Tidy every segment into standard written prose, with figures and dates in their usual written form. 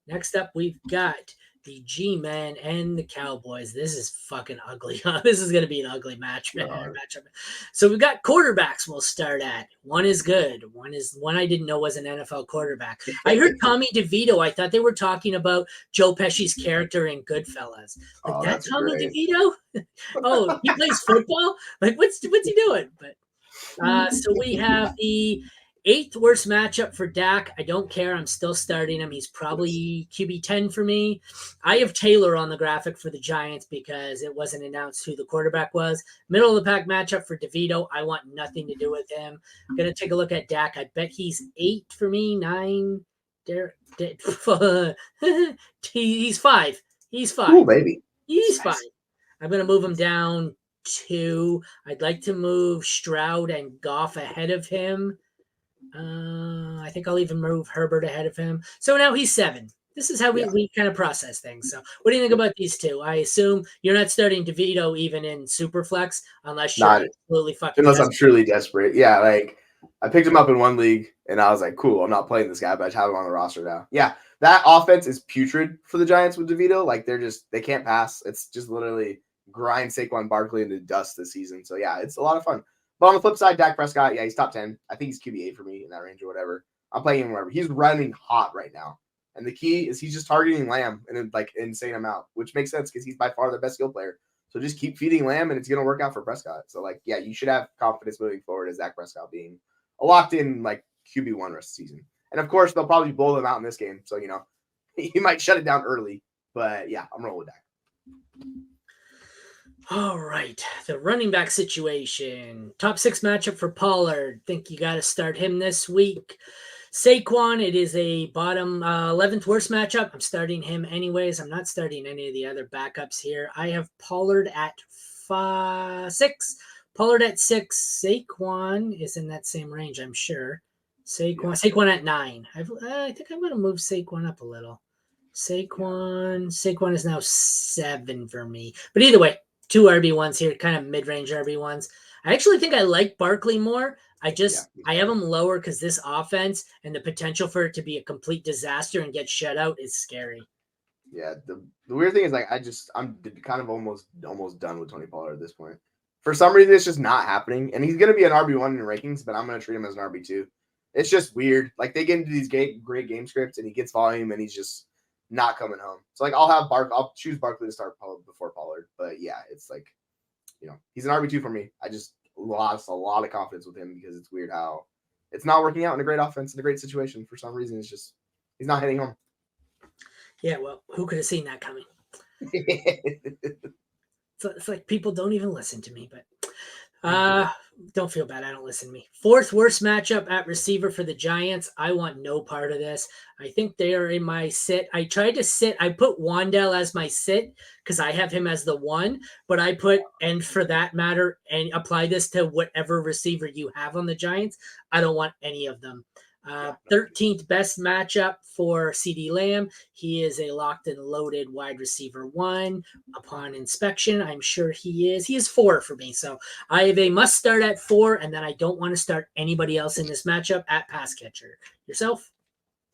Next up, we've got the G-Men and the Cowboys. This is fucking ugly. This is going to be an ugly matchup. So we've got quarterbacks we'll start at. One is good. One I didn't know was an NFL quarterback. I heard Tommy DeVito. I thought they were talking about Joe Pesci's character in Goodfellas. Like, that's Tommy great. DeVito? Oh, he plays football? Like, what's he doing? But so we have the 8th worst matchup for Dak. I don't care. I'm still starting him. He's probably QB 10 for me. I have Taylor on the graphic for the Giants because it wasn't announced who the quarterback was. Middle of the pack matchup for DeVito. I want nothing to do with him. I'm going to take a look at Dak. I bet he's 8 for me, 9. He's 5. He's 5. Cool, baby. He's 5. I'm going to move him down 2. I'd like to move Stroud and Goff ahead of him. I think I'll even move Herbert ahead of him. So now he's 7. This is how we kind of process things. So what do you think about these two? I assume you're not starting DeVito even in Superflex unless you're absolutely fucking unless desperate. I'm truly desperate. Yeah, like I picked him up in one league and I was like, cool, I'm not playing this guy, but I just have him on the roster now. Yeah, that offense is putrid for the Giants with DeVito. Like they can't pass. It's just literally grind Saquon Barkley into dust this season. So yeah, it's a lot of fun. But on the flip side, Dak Prescott, yeah, he's top 10. I think he's QB8 for me in that range or whatever. I'm playing him wherever. He's running hot right now. And the key is he's just targeting Lamb in like insane amount, which makes sense because he's by far the best skill player. So just keep feeding Lamb and it's going to work out for Prescott. So like, yeah, you should have confidence moving forward as Dak Prescott being a locked in like QB1 rest of the season. And of course, they'll probably blow them out in this game. So, you know, he might shut it down early. But yeah, I'm rolling with Dak. All right, the running back situation. Top 6 matchup for Pollard. Think you got to start him this week. Saquon, it is a bottom 11th worst matchup. I'm starting him anyways. I'm not starting any of the other backups here. I have Pollard at 6. Pollard at 6. Saquon is in that same range, I'm sure. Saquon at 9. I think I'm going to move Saquon up a little. Saquon is now 7 for me. But either way, 2 RB1s here, kind of mid-range RB1s. I actually think I like Barkley more. I have him lower because this offense and the potential for it to be a complete disaster and get shut out is scary. Yeah, the weird thing is like I'm kind of almost done with Tony Pollard at this point. For some reason, it's just not happening, and he's going to be an RB1 in rankings, but I'm going to treat him as an RB2. It's just weird. Like they get into these great game scripts, and he gets volume, and he's just not coming home. So like I'll choose Barkley to start before Pollard. But yeah, it's like, you know, he's an RB2 for me. I just lost a lot of confidence with him because it's weird how it's not working out in a great offense in a great situation. For some reason, it's just he's not hitting home. Yeah, well, who could have seen that coming? So it's like people don't even listen to me, but don't feel bad. I don't listen to me. 4th worst matchup at receiver for the Giants. I want no part of this. I think they are in my sit. I tried to sit. I put Wandell as my sit because I have him as the 1, but I put, and for that matter, and apply this to whatever receiver you have on the Giants. I don't want any of them. 13th best matchup for CeeDee Lamb. He is a locked and loaded wide receiver 1. Upon inspection, I'm sure he is. He is 4 for me. So I have a must start at 4, and then I don't want to start anybody else in this matchup at pass catcher. Yourself?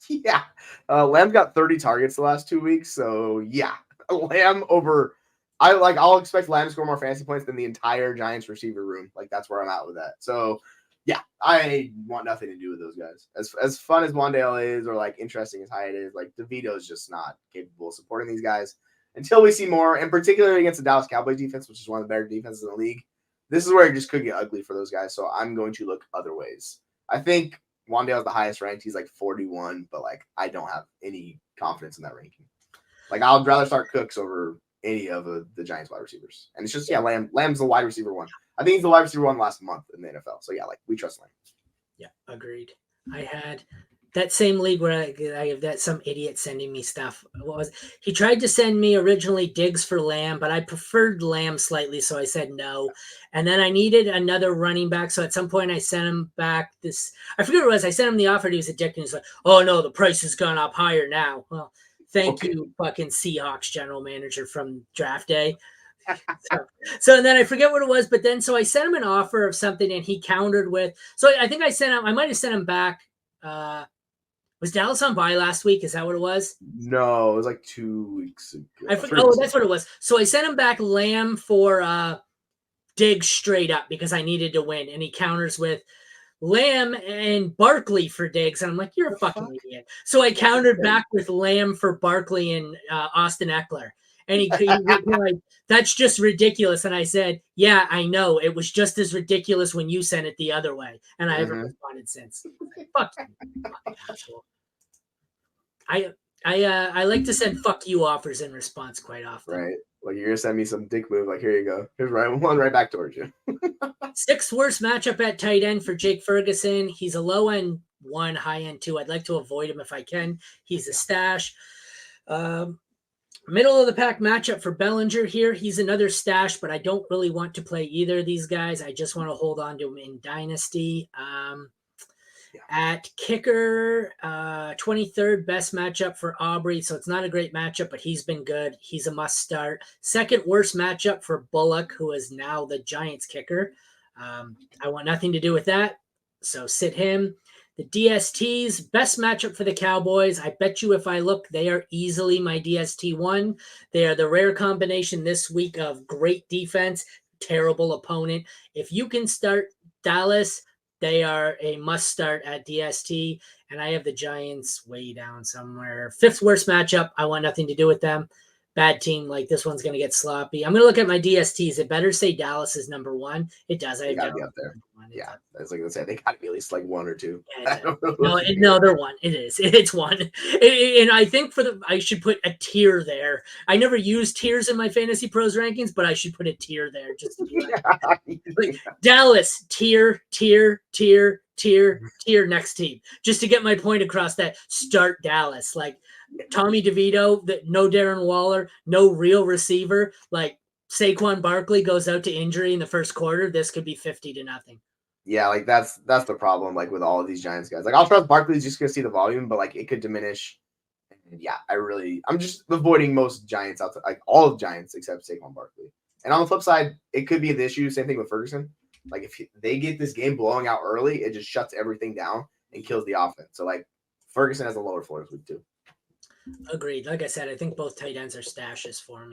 Yeah. Lamb's got 30 targets the last 2 weeks. So yeah, Lamb over. I'll expect Lamb to score more fantasy points than the entire Giants receiver room. Like that's where I'm at with that. So yeah, I want nothing to do with those guys. As fun as Wandale is, or like interesting as Hyatt is, like DeVito's just not capable of supporting these guys until we see more, and particularly against the Dallas Cowboys defense, which is one of the better defenses in the league. This is where it just could get ugly for those guys. So I'm going to look other ways. I think Wandale is the highest ranked. He's like 41, but like I don't have any confidence in that ranking. Like I'd rather start Cooks over any of the Giants wide receivers. And it's just Lamb's the wide receiver 1. I think he's the wide receiver 1 last month in the NFL. So yeah, like we trust Lamb. Yeah, agreed. I had that same league where I have that some idiot sending me stuff. He tried to send me originally Diggs for Lamb, but I preferred Lamb slightly, so I said no. And then I needed another running back, so at some point I sent him back this. I forget what it was. I sent him the offer. He was a dick, and he's like, "Oh no, the price has gone up higher now." Well, thank you, fucking Seahawks general manager from draft day. So then I forget what it was, but then so I sent him an offer of something, and he countered with. So I think I might have sent him back. Was Dallas on bye last week? Is that what it was? No, it was like 2 weeks ago. I forgot. Oh, that's what it was. So I sent him back Lamb for Diggs straight up because I needed to win, and he counters with Lamb and Barkley for Diggs, and I'm like, you're a fucking idiot. So I countered back with Lamb for Barkley and Austin Eckler, and he replied, "That's just ridiculous." And I said, "Yeah, I know. It was just as ridiculous when you sent it the other way." And I haven't responded since. Fuck you, fucking asshole. I like to send "fuck you" offers in response quite often. Right, like you're gonna send me some dick move. Like, here you go. Here's one right back towards you. Sixth worst matchup at tight end for Jake Ferguson. He's a low end 1, high end 2. I'd like to avoid him if I can. He's a stash. Middle of the pack matchup for Bellinger here. He's another stash, but I don't really want to play either of these guys. I just want to hold on to him in Dynasty. At kicker, 23rd best matchup for Aubrey. So it's not a great matchup, but he's been good. He's a must start. Second worst matchup for Bullock, who is now the Giants kicker. I want nothing to do with that. So sit him. The DSTs, best matchup for the Cowboys. I bet you if I look, they are easily my DST one. They are the rare combination this week of great defense, terrible opponent. If you can start Dallas, they are a must start at DST. And I have the Giants way down somewhere. Fifth worst matchup. I want nothing to do with them. Bad team. Like, this one's going to get sloppy. I'm going to look at my DSTs. It better say Dallas is number 1. It does. I got to be up there. Yeah, I was like to say they got to be at least like 1 or 2. Yeah, no, they're 1. It is. It's 1. And I think I should put a tier there. I never use tiers in my Fantasy Pros rankings, but I should put a tier there just to be like Dallas tier, next team, just to get my point across. That start Dallas, like Tommy DeVito, no Darren Waller, no real receiver. Like Saquon Barkley goes out to injury in the first quarter. This could be 50-0. Yeah, like that's the problem. Like with all of these Giants guys, like I'll trust Barkley's just gonna see the volume, but like it could diminish. And yeah, I'm just avoiding most Giants outside, like all of Giants except Saquon Barkley. And on the flip side, it could be the issue. Same thing with Ferguson. Like if they get this game blowing out early, it just shuts everything down and kills the offense. So like Ferguson has a lower floor this week too. Agreed. Like I said, I think both tight ends are stashes for me.